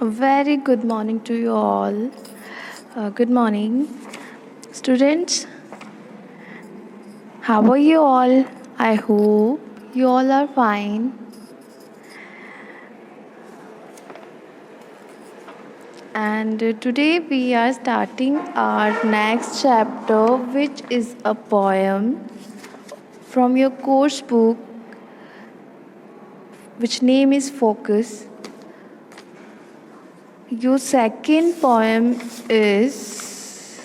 A very good morning to you all. Good morning, students. How are you all? I hope you all are fine. And today we are starting our next chapter, which is a poem from your course book, which name is Focus. Your second poem is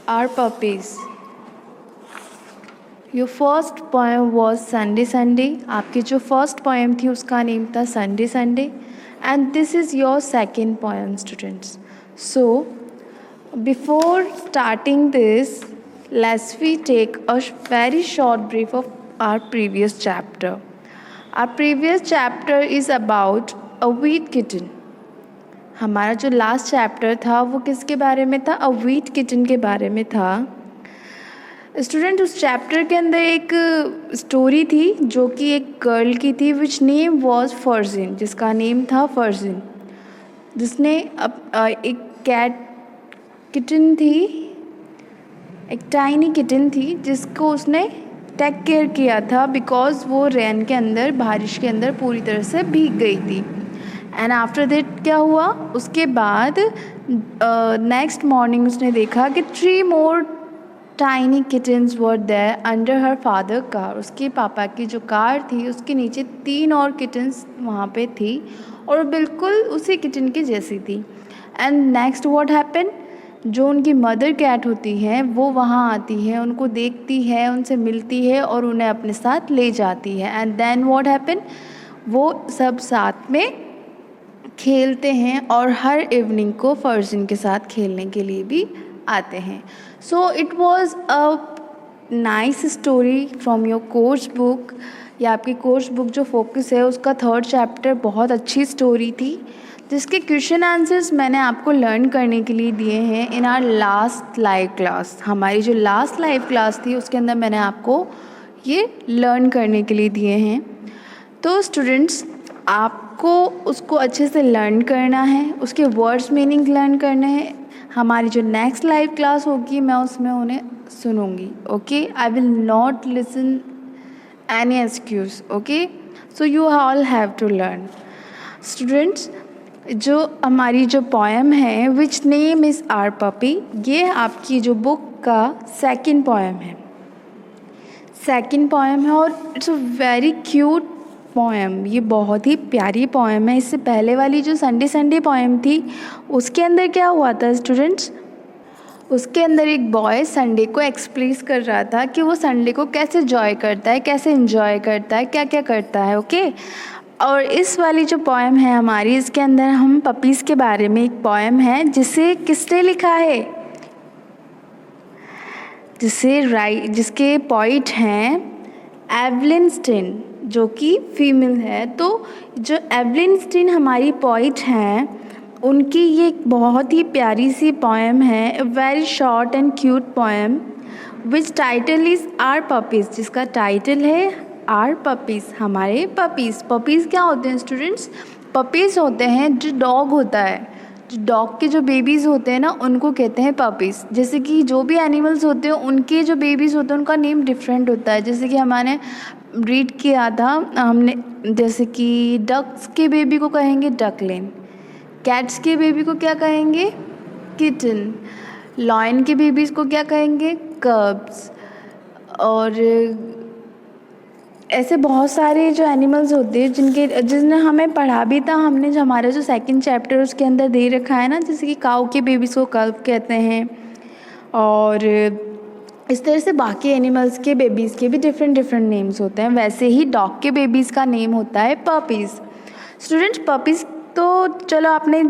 Our Puppies. Your first poem was Sunday Sunday. आपकी जो first poem थी उसका name था Sunday Sunday. And this is your second poem, students. So, before starting this, let's we take a very short brief of our previous chapter. Our previous chapter is about a wheat kitten. हमारा जो last chapter था वो किसके बारे में था? अ wheat kitchen के बारे में था. स्टूडेंट, उस चैप्टर के अंदर एक स्टोरी थी जो कि एक गर्ल की थी, विच नेम वॉज फर्जिन, जिसका नेम था फर्जिन, जिसने एक कैट किटन थी, एक टाइनी किटन थी जिसको उसने टेक केयर किया था बिकॉज वो रेन के अंदर, बारिश के अंदर पूरी तरह से भीग गई थी. एंड आफ्टर दैट क्या हुआ? उसके बाद नेक्स्ट मॉर्निंग उसने देखा कि 3 more tiny kittens were there under her father car. उसके पापा की जो कार थी उसके नीचे 3 और किटन्स वहाँ पे थी और बिल्कुल उसी किटन की जैसी थी. एंड नेक्स्ट व्हाट हैपन, जो उनकी मदर कैट होती हैं वो वहाँ आती है, उनको देखती है, उनसे मिलती है और उन्हें अपने साथ ले जाती है. एंड देन व्हाट हैपन, वो सब साथ में खेलते हैं और हर इवनिंग को फर्जिन के साथ खेलने के लिए भी आते हैं. So it was a nice story from your course book. या आपकी कोर्स बुक जो फोकस है उसका 3rd चैप्टर बहुत अच्छी स्टोरी थी, जिसके क्वेश्चन आंसर्स मैंने आपको लर्न करने के लिए दिए हैं in our last live class. हमारी जो लास्ट लाइव क्लास थी उसके अंदर मैंने आपको ये लर्न करने के लिए दिए हैं. तो स्टूडेंट्स, आपको उसको अच्छे से लर्न करना है, उसके वर्ड्स मीनिंग लर्न करने हैं. हमारी जो नेक्स्ट लाइव क्लास होगी मैं उसमें उन्हें सुनूंगी. Okay, I will not listen any excuse. Okay, so you all have to learn. Students, जो हमारी जो पोएम है which name is our puppy, ये आपकी जो बुक का सेकंड पोएम है. सेकंड पोएम है और it's a very cute poem. ये बहुत ही प्यारी पोएम है. इससे पहले वाली जो संडे संडे पोएम थी उसके अंदर क्या हुआ था स्टूडेंट्स? उसके अंदर एक बॉय संडे को एक्सप्रेस कर रहा था कि वो संडे को कैसे जॉय करता है, कैसे एंजॉय करता है, क्या क्या करता है. ओके, और इस वाली जो पोएम है हमारी, इसके अंदर हम पपीज़ के बारे में एक पोएम है जिसे किसने लिखा है? जिसके पोइट हैं एवलिन स्टेन, जो कि फीमेल है. तो जो एवलिन स्टेन हमारी पोइट हैं, उनकी ये एक बहुत ही प्यारी सी पोएम है, very short and cute poem, which title is our puppies, जिसका टाइटल है आवर पपीज़, हमारे पपीज़. पपीज़ क्या होते हैं स्टूडेंट्स? पपीज़ होते हैं जो डॉग होता है, जो डॉग के जो बेबीज़ होते हैं ना उनको कहते हैं पपीज़. जैसे कि जो भी एनिमल्स होते हैं उनके जो बेबीज़ होते हैं उनका नेम डिफरेंट होता है. जैसे कि हमारे रीड किया था हमने, जैसे कि डक्स के बेबी को कहेंगे डकलिन, कैट्स के बेबी को क्या कहेंगे? किटन, लॉयन के बेबीज़ को क्या कहेंगे? कब्स. और ऐसे बहुत सारे जो एनिमल्स होते हैं जिसने हमें पढ़ा भी था. हमने जो हमारा जो सेकंड चैप्टर उसके अंदर दे रखा है ना, जैसे कि काऊ के बेबीज़ को कल्व कहते हैं, और इस तरह से बाकी एनिमल्स के बेबीज़ के भी डिफरेंट डिफरेंट नेम्स होते हैं. वैसे ही डॉग के बेबीज़ का नेम होता है पपीज़. स्टूडेंट्स, पपीज़ तो चलो आपने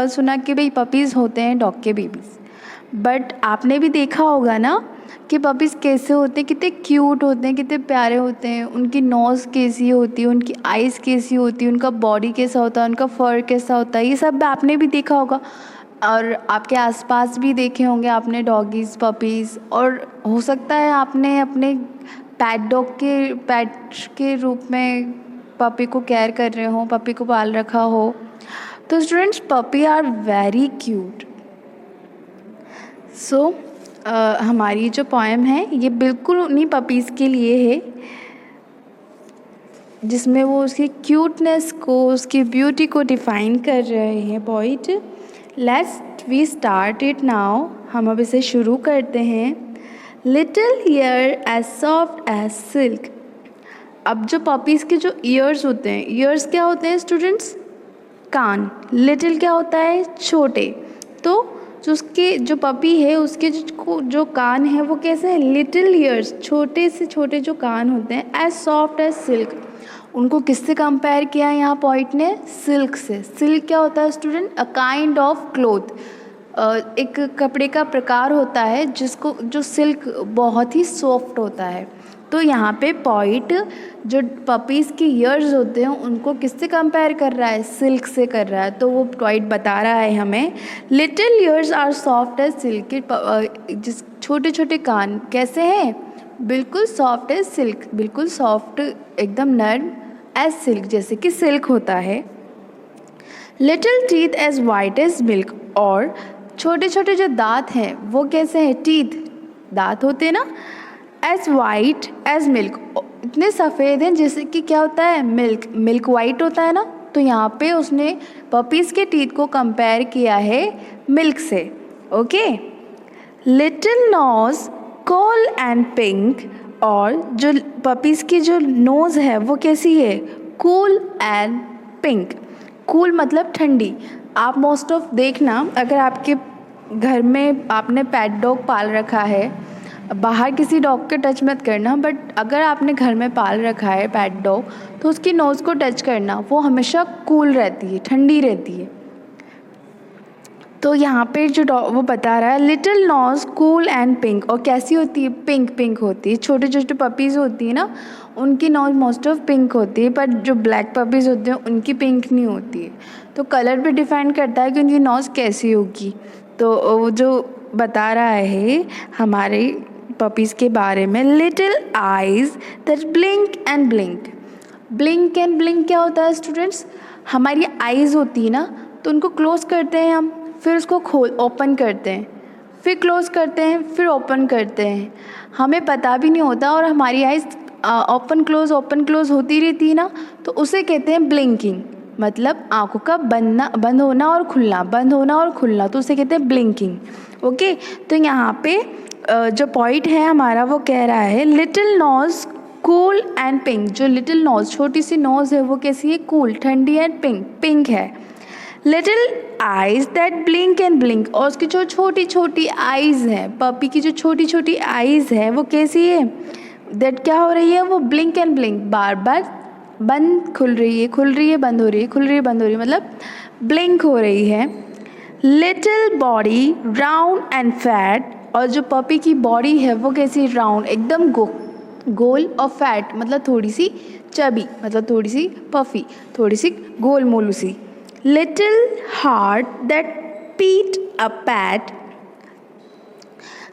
सुना कि भाई पपीज़ होते हैं डॉग के बेबीज़, बट आपने भी देखा होगा ना कि पपीज़ कैसे होते हैं, कितने क्यूट होते हैं, कितने प्यारे होते हैं. उनकी नोज़ कैसी होती है, उनकी आइज़ कैसी होती है, उनका बॉडी कैसा होता है, उनका फर कैसा होता है, ये सब आपने भी देखा होगा. और आपके आसपास भी देखे होंगे आपने डॉगीज़, पपीज़, और हो सकता है आपने अपने पैट के रूप में पपी को केयर कर रहे हो, पपी को पाल रखा हो. तो students puppy are very cute. So हमारी जो पोएम है ये बिल्कुल उन्हीं पपीज़ के लिए है, जिसमें वो उसकी क्यूटनेस को, उसकी ब्यूटी को डिफ़ाइन कर रहे हैं poet. Let's we start it now. हम अब इसे शुरू करते हैं। Little ear as soft as silk. अब जो पपीज़ के जो ईयर्स होते हैं, ईयर्स क्या होते हैं स्टूडेंट्स? कान। लिटिल क्या होता है? छोटे। तो जो पपी है उसके जो कान है वो कैसे हैं? लिटिल ईयर्स, छोटे से छोटे जो कान होते हैं। एज सॉफ्ट एज सिल्क, उनको किससे कंपेयर किया है यहाँ पोइट ने? सिल्क से। सिल्क क्या होता है student? A kind of cloth, एक कपड़े का प्रकार होता है जो सिल्क बहुत ही सॉफ्ट होता है। तो यहाँ पे पोइट जो पपीज़ के ईयर्स होते हैं उनको किससे कंपेयर कर रहा है? सिल्क से कर रहा है। तो वो पोइट बता रहा है हमें, little ears are soft as silk. जिस छोटे छोटे कान कैसे हैं? बिल्कुल सॉफ्ट एज सिल्क, बिल्कुल सॉफ्ट, एकदम नर्म, एज सिल्क, जैसे कि सिल्क होता है। Little teeth as white as milk. और छोटे छोटे जो दांत हैं वो कैसे हैं? टीथ, दांत होते हैं ना, एज वाइट एज मिल्क, इतने सफ़ेद हैं जैसे कि क्या होता है? मिल्क। मिल्क वाइट होता है ना। तो यहाँ पे उसने पपीज़ के टीथ को कंपेयर किया है मिल्क से। Okay. Little nose cool and pink. और जो पपीज़ की जो नोज़ है वो कैसी है? Cool and pink. कूल मतलब ठंडी। आप मोस्ट ऑफ देखना, अगर आपके घर में आपने पेट डॉग पाल रखा है, बाहर किसी डॉग के टच मत करना, बट अगर आपने घर में पाल रखा है पेट डॉग तो उसकी नोज़ को टच करना, वो हमेशा कूल रहती है, ठंडी रहती है। तो यहाँ पे जो वो बता रहा है, little nose cool and pink. और कैसी होती है? पिंक पिंक होती है। छोटे छोटे पपीज़ होती है ना, उनकी नोज मोस्ट ऑफ पिंक होती है, पर जो ब्लैक पपीज़ होते हैं उनकी पिंक नहीं होती है। तो कलर भी डिफाइन करता है कि उनकी नोज कैसी होगी। तो वो जो बता रहा है हमारे पपीज़ के बारे में, little eyes that blink and blink. Blink and blink क्या होता है स्टूडेंट्स? हमारी आइज़ होती है ना, तो उनको क्लोज करते हैं हम, फिर उसको ओपन करते हैं, फिर क्लोज़ करते हैं, फिर ओपन करते हैं। हमें पता भी नहीं होता और हमारी आइज़ ओपन क्लोज़ होती रहती है ना, तो उसे कहते हैं ब्लिंकिंग। मतलब आँखों का बंद होना और खुलना, बंद होना और खुलना, तो उसे कहते हैं ब्लिंकिंग। ओके। तो यहाँ पे जो पॉइंट है हमारा वो कह रहा है, little nose cool and pink. जो लिटिल नोज, छोटी सी नोज है, वो कैसी है? कूल, ठंडी एंड पिंक है। Little eyes that blink and blink. और उसकी जो छोटी छोटी आइज़ हैं, पपी की जो छोटी छोटी आइज़ है वो कैसी है? दैट क्या हो रही है? वो ब्लिंक एंड ब्लिंक, बार बार बंद खुल रही है, खुल रही है, बंद हो रही है, खुल रही है, बंद हो रही है, मतलब ब्लिंक हो रही है। Little body round and fat. और जो पपी की बॉडी है वो कैसी? राउंड, एकदम गोल, और फैट मतलब थोड़ी सी चबी, मतलब थोड़ी सी पफी, थोड़ी सी गोल मोलू सी। लिटिल हार्ट दैट पीट अ पैट।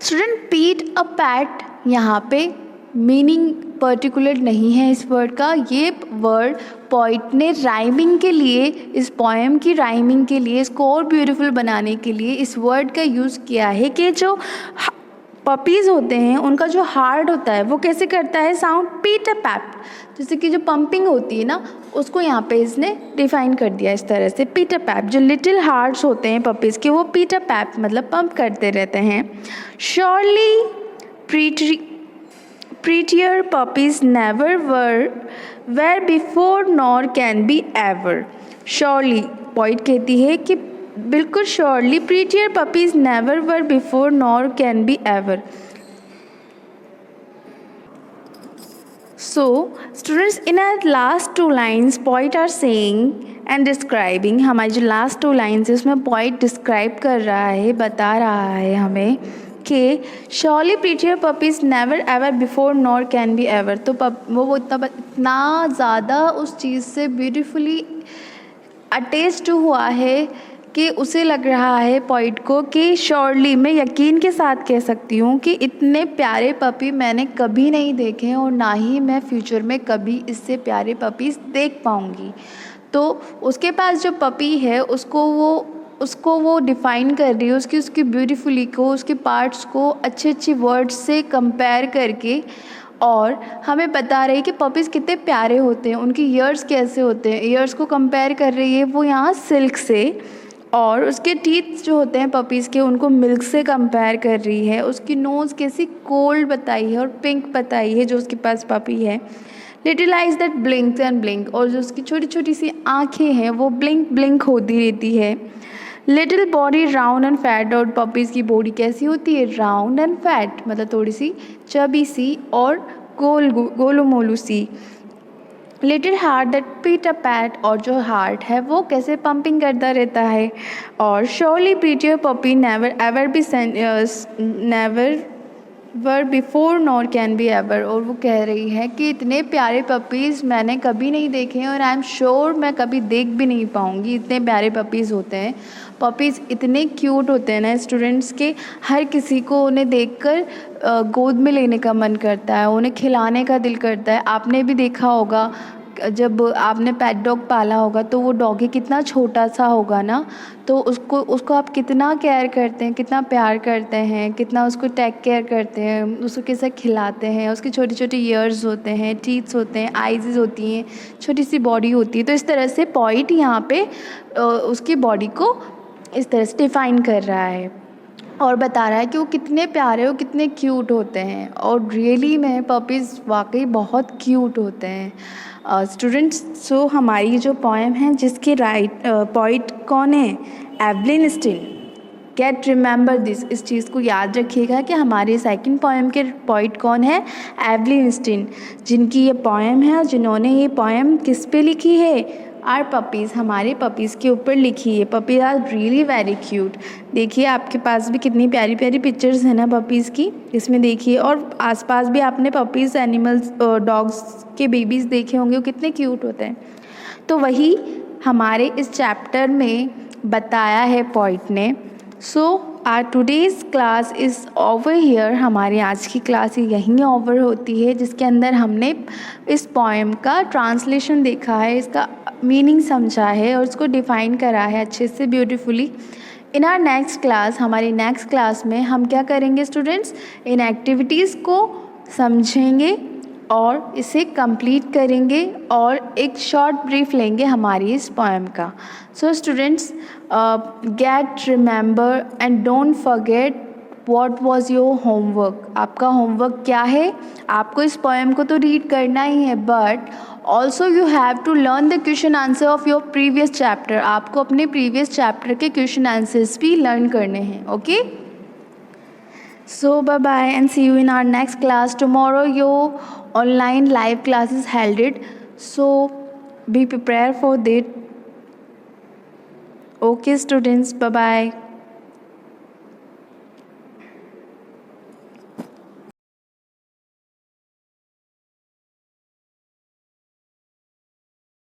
स्टूडेंट, पीट अ पैट, यहाँ पे मीनिंग पर्टिकुलर नहीं है इस वर्ड का। ये वर्ड पोइट ने राइमिंग के लिए, इस पोएम की राइमिंग के लिए, इसको और ब्यूटीफुल बनाने के लिए इस वर्ड का यूज़ किया है कि जो पपीज़ होते हैं उनका जो हार्ट होता है वो कैसे करता है साउंड? पीट अ पैट। जैसे कि जो पंपिंग होती है ना, उसको यहाँ पे इसने डिफाइन कर दिया इस तरह से, पीट अ पैट। जो लिटिल हार्ट्स होते हैं पपीज़ के, वो पीट अ पैट मतलब पंप करते रहते हैं। Surely prettier puppies never were before nor can be ever. Surely, point कहती है कि बिल्कुल surely prettier puppies never were before nor can be ever. So, students, in our last two lines, poet are saying and describing. हमारी जो last two lines है उसमें poet describe कर रहा है, बता रहा है हमें कि surely prettier puppies never ever before nor can be ever. तो वो इतना ज़्यादा उस चीज़ से ब्यूटीफुली अटैच्ड हुआ है कि उसे लग रहा है पोइट को कि श्योरली, मैं यकीन के साथ कह सकती हूँ कि इतने प्यारे पपी मैंने कभी नहीं देखे और ना ही मैं फ्यूचर में कभी इससे प्यारे पपीज़ देख पाऊँगी। तो उसके पास जो पपी है उसको वो डिफ़ाइन कर रही है उसकी ब्यूटीफुली को, उसके पार्ट्स को अच्छे अच्छे वर्ड्स से कंपेयर करके, और हमें बता रही है कि पपीज़ कितने प्यारे होते हैं, उनके ईयर्स कैसे होते हैं। ईयर्स को कंपेयर कर रही है वो यहाँ सिल्क से, और उसके टीथ जो होते हैं पपीज़ के उनको मिल्क से कंपेयर कर रही है। उसकी नोज़ कैसी कोल्ड बताई है और पिंक बताई है जो उसके पास पपी है। Little eyes that blink and blink, और जो उसकी छोटी छोटी सी आँखें हैं वो ब्लिंक ब्लिंक होती रहती है। Little body round and fat, और पपीज़ की बॉडी कैसी होती है, राउंड एंड फैट, मतलब थोड़ी सी चबी सी और गोलू मोलू सी। Little heart that beat a pat, और जो हार्ट है वो कैसे पंपिंग करता रहता है। और surely prettier puppy never ever be never were before nor can be ever, और वो कह रही है कि इतने प्यारे पपीज़ मैंने कभी नहीं देखे हैं और आई एम श्योर मैं कभी देख भी नहीं पाऊँगी। इतने प्यारे पपीज़ होते हैं, पपीज़ इतने क्यूट होते हैं ना स्टूडेंट्स के, हर किसी को उन्हें देखकर गोद में लेने का मन करता है, उन्हें खिलाने का दिल करता है। आपने भी देखा होगा जब आपने पेट डॉग पाला होगा तो वो डॉगी कितना छोटा सा होगा ना, तो उसको आप कितना केयर करते हैं, कितना प्यार करते हैं, कितना उसको टेक केयर करते हैं, उसको कैसे खिलाते हैं। उसके छोटे छोटे ईयर्स होते हैं, टीथ्स होते हैं, आइज़ होती हैं, छोटी सी बॉडी होती है। तो इस तरह से पॉइंट यहाँ पे उसकी बॉडी को इस तरह से डिफ़ाइन कर रहा है और बता रहा है कि वो कितने प्यारे और कितने क्यूट होते हैं। और रियली में पपीज़ वाकई बहुत क्यूट होते हैं। स्टूडेंट्स, सो हमारी जो पोएम है जिसकी पोइट कौन है, Evelyn Stein. Get remember this, इस चीज़ को याद रखिएगा कि हमारे सेकंड पोएम के पोइट कौन है, एवलिन स्टीन, जिनकी ये पोएम है और जिन्होंने ये पोएम किस पे लिखी है, आर पपीज़, हमारे पपीज़ के ऊपर लिखी है। Puppies are really very cute. देखिए आपके पास भी कितनी प्यारी प्यारी पिक्चर्स हैं ना पपीज़ की, इसमें देखिए। और आसपास भी आपने पपीज़ एनिमल्स डॉग्स के बेबीज़ देखे होंगे, वो कितने क्यूट होते हैं। तो वही हमारे इस चैप्टर में बताया है पोइट ने। So our today's class is over here, हमारी आज की क्लास यहीं ओवर होती है, जिसके अंदर हमने इस पोएम का ट्रांसलेशन देखा है, इसका मीनिंग समझा है और उसको डिफ़ाइन करा है अच्छे से beautifully. In are next class, हमारी नेक्स्ट क्लास में हम क्या करेंगे स्टूडेंट्स, इन एक्टिविटीज़ को समझेंगे और इसे कंप्लीट करेंगे और एक शॉर्ट ब्रीफ लेंगे हमारी इस पोएम का। So students, get remember and don't forget what was your homework. आपका होमवर्क क्या है, आपको इस पोएम को तो रीड करना ही है, but also you have to learn the question answer of your previous chapter. आपको अपने प्रीवियस चैप्टर के क्वेश्चन आंसर्स भी लर्न करने हैं, okay. So bye bye and see you in our next class. Tomorrow your online live class is held it. So be prepared for that. Okay students, bye bye.